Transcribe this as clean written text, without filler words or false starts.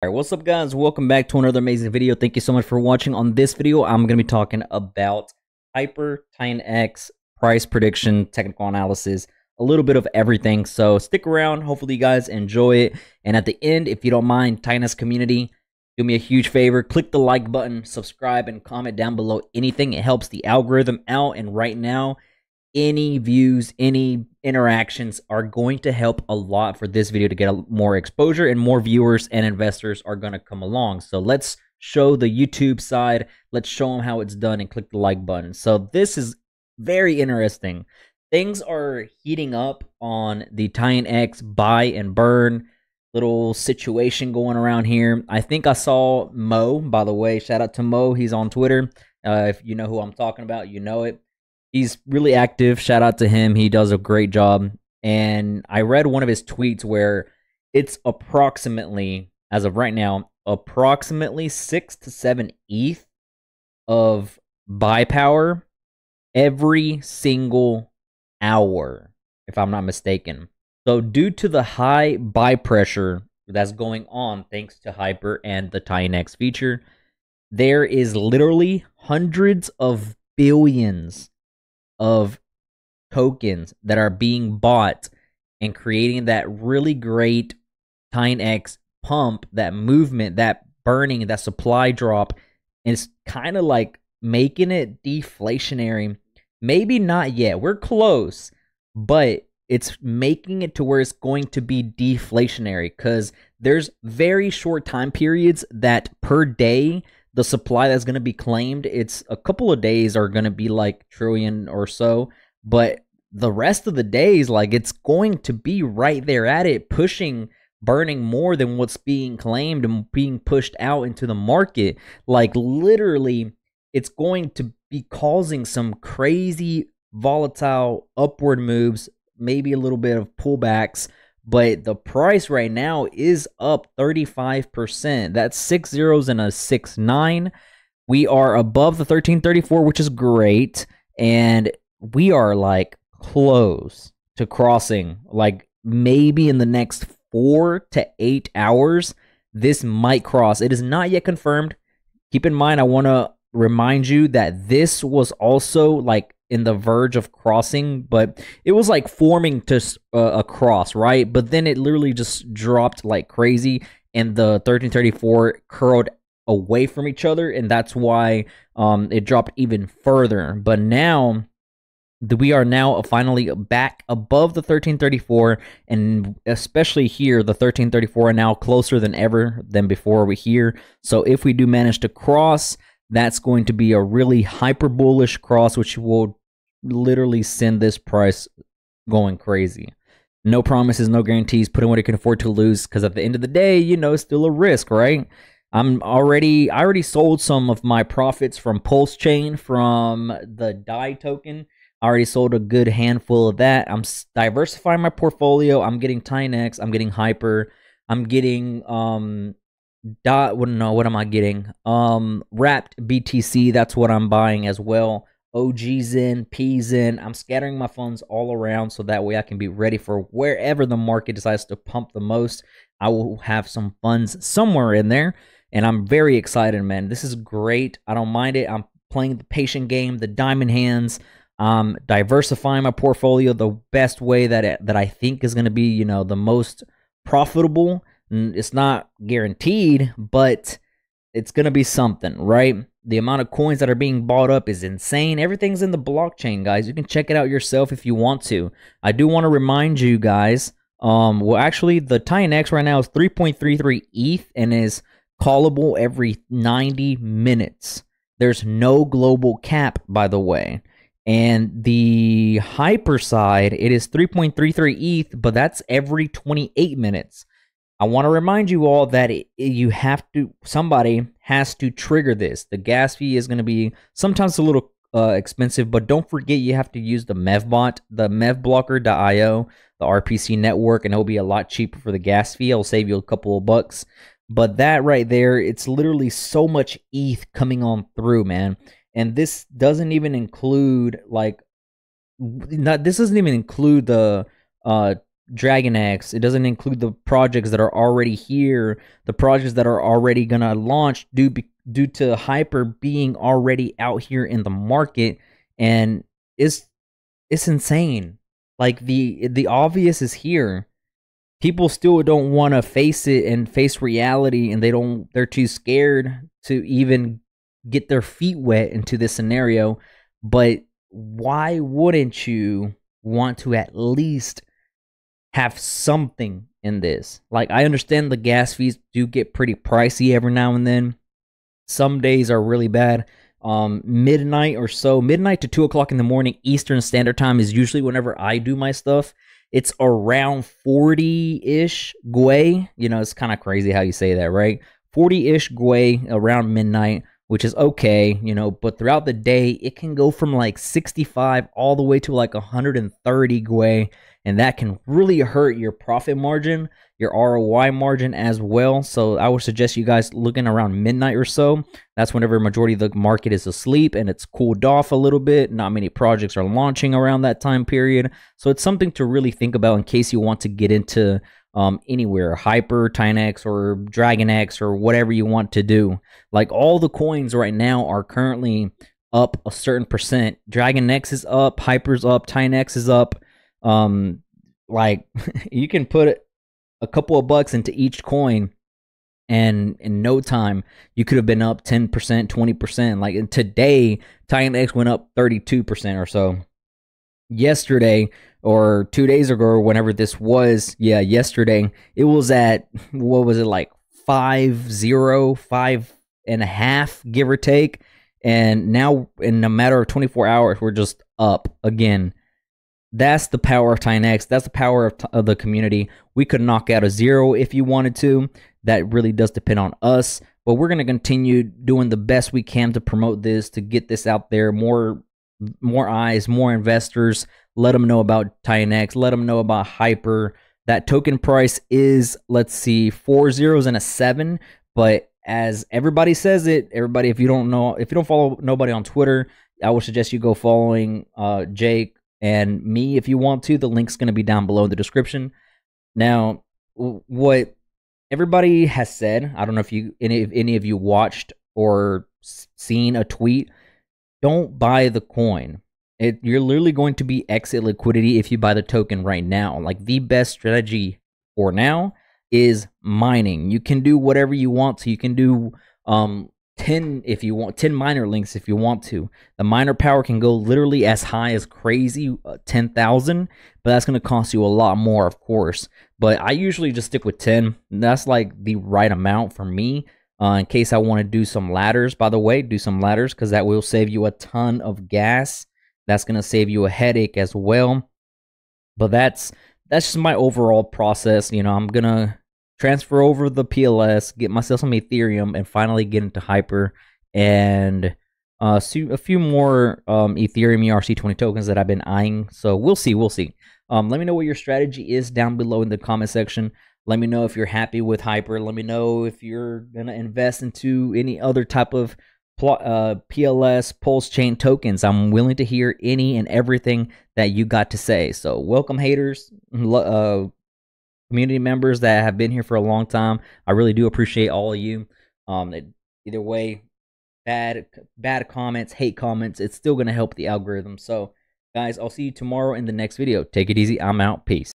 Alright, what's up guys? Welcome back to another amazing video. Thank you so much for watching. On this video, I'm going to be talking about Titanx, price prediction, technical analysis, a little bit of everything. So stick around. Hopefully you guys enjoy it. And at the end, if you don't mind, Titanx community, do me a huge favor. Click the like button, subscribe, and comment down below anything. It helps the algorithm out. And right now, any views, any interactions are going to help a lot for this video to get more exposure, and more viewers and investors are going to come along. So let's show the YouTube side. Let's show them how it's done and click the like button. So this is very interesting. Things are heating up on the Titanx buy and burn little situation going around here. I think I saw Mo, by the way, shout out to Mo. He's on Twitter. If you know who I'm talking about, you know it. He's really active. Shout out to him. He does a great job. And I read one of his tweets where it's approximately, as of right now, approximately 6 to 7 ETH of buy power every single hour, if I'm not mistaken. So due to the high buy pressure that's going on thanks to Hyper and the Titanx feature, there is literally hundreds of billions of tokens that are being bought and creating that really great Titanx pump, that movement, that burning, that supply drop. And it's kind of like making it deflationary. Maybe not yet. We're close, but it's making it to where it's going to be deflationary because there's very short time periods that per day the supply that's going to be claimed, it's a couple of days are going to be like trillion or so, but the rest of the days, like, it's going to be right there at it, pushing, burning more than what's being claimed and being pushed out into the market. Like, literally, it's going to be causing some crazy volatile upward moves, maybe a little bit of pullbacks. But the price right now is up 35%. That's 6 zeros and a 6.9. We are above the 1334, which is great. And we are like close to crossing. Like maybe in the next 4 to 8 hours, this might cross. It is not yet confirmed. Keep in mind, I want to remind you that this was also like in the verge of crossing, but it was like forming to a cross, right? But then it literally just dropped like crazy, and the 1334 curled away from each other, and that's why it dropped even further. But now we are now finally back above the 1334, and especially here, the 1334 are now closer than ever than before we here. So if we do manage to cross, that's going to be a really hyper bullish cross, which will literally send this price going crazy. No promises, no guarantees. Put in what you can afford to lose, because at the end of the day, you know, it's still a risk, right? I already sold some of my profits from Pulse Chain, from the DAI token. I already sold a good handful of that. I'm diversifying my portfolio. I'm getting Titanx. I'm getting Hyper. I'm getting what am I getting? Wrapped BTC, that's what I'm buying as well. OG's in, P's in. I'm scattering my funds all around so that way I can be ready for wherever the market decides to pump the most. I will have some funds somewhere in there, and I'm very excited, man. This is great. I don't mind it. I'm playing the patient game, the diamond hands. Diversifying my portfolio the best way that I think is going to be, you know, the most profitable. It's not guaranteed, but it's going to be something, right? The amount of coins that are being bought up is insane. Everything's in the blockchain, guys. You can check it out yourself if you want to. I do want to remind you guys, well, actually, the Titanx right now is 3.33 ETH and is callable every 90 minutes. There's no global cap, by the way. And the Hyper side, it is 3.33 ETH, but that's every 28 minutes. I want to remind you all that somebody has to trigger this. The gas fee is going to be sometimes a little expensive, but don't forget you have to use the MEVBot, the mevblocker.io, the RPC network, and it'll be a lot cheaper for the gas fee. It'll save you a couple of bucks. But that right there, it's literally so much ETH coming on through, man. And this doesn't even include like, this doesn't even include the Dragonx. It doesn't include the projects that are already here, the projects that are already gonna launch due to Hyper being already out here in the market, and it's insane. Like the obvious is here. People still don't want to face it and face reality, and they're too scared to even get their feet wet into this scenario. But why wouldn't you want to at least have something in this? Like, I understand the gas fees do get pretty pricey every now and then. Some days are really bad. Midnight or so, midnight to 2 o'clock in the morning Eastern Standard Time is usually whenever I do my stuff. It's around 40-ish Gwei. You know, it's kind of crazy how you say that, right? 40-ish Gwei around midnight, which is okay, you know, but throughout the day, it can go from like 65 all the way to like 130 Gwei, and that can really hurt your profit margin, your ROI margin as well. So I would suggest you guys looking around midnight or so. That's whenever majority of the market is asleep and it's cooled off a little bit. Not many projects are launching around that time period. So it's something to really think about in case you want to get into anywhere, Hyper, Titanx, or Dragonx, or whatever you want to do. Like, all the coins right now are currently up a certain percent. Dragonx is up, Hyper's up, Titanx is up. Like, you can put a couple of bucks into each coin, and in no time you could have been up 10%, 20%. Like, today Titanx went up 32% or so. Yesterday, or 2 days ago, or whenever this was, yeah, yesterday, it was at, what was it, like 5.5, give or take. And now, in a matter of 24 hours, we're just up again. That's the power of Titanx. That's the power of the community. We could knock out a zero if you wanted to. That really does depend on us. But we're going to continue doing the best we can to promote this, to get this out there. More eyes, more investors. Let them know about Titanx. Let them know about Hyper. That token price is, let's see, 4 zeros and a 7. But as everybody says it, everybody, if you don't follow nobody on Twitter, I would suggest you go following Jake and me if you want to. The link's going to be down below in the description. Now, what everybody has said, I don't know if any of you watched or seen a tweet, don't buy the coin. You're literally going to be exit liquidity if you buy the token right now. Like, the best strategy for now is mining. You can do whatever you want to. You can do 10 if you want, 10 miner links if you want to. The miner power can go literally as high as crazy, 10,000, but that's going to cost you a lot more, of course. But I usually just stick with 10. That's like the right amount for me. In case I want to do some ladders, by the way, do some ladders, because that will save you a ton of gas. That's going to save you a headache as well. But that's just my overall process. You know, I'm going to transfer over the PLS, get myself some Ethereum, and finally get into Hyper, and a few more Ethereum ERC20 tokens that I've been eyeing. So we'll see. Let me know what your strategy is down below in the comment section. Let me know if you're happy with Hyper. Let me know if you're going to invest into any other type of PLS, Pulse Chain tokens. I'm willing to hear any and everything that you got to say. So welcome, haters, community members that have been here for a long time. I really do appreciate all of you. Either way, bad comments, hate comments, it's still going to help the algorithm. So, guys, I'll see you tomorrow in the next video. Take it easy. I'm out. Peace.